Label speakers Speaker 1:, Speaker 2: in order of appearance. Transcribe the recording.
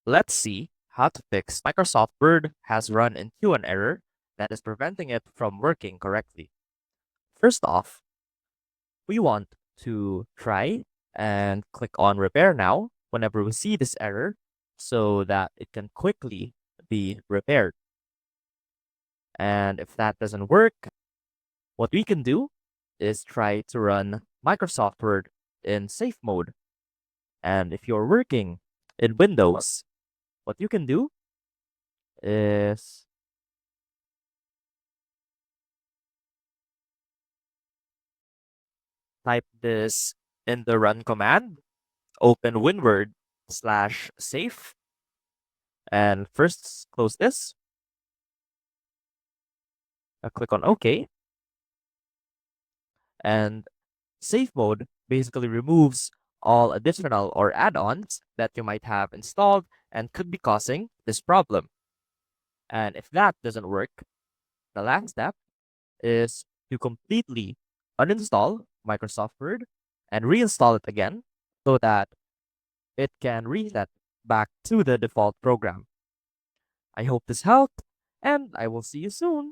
Speaker 1: Let's see how to fix Microsoft Word has run into an error that is preventing it from working correctly. First off, we want to try and click on Repair Now whenever we see this error so that it can quickly be repaired. And if that doesn't work, what we can do is try to run Microsoft Word in safe mode. And if you're working in Windows, what you can do is type this in the run command, open WinWord slash safe, and first close this. Click on OK. And safe mode basically removes all additional or add-ons that you might have installed and could be causing this problem. And if that doesn't work, the last step is to completely uninstall Microsoft Word and reinstall it again so that it can reset back to the default program. I hope this helped, and I will see you soon.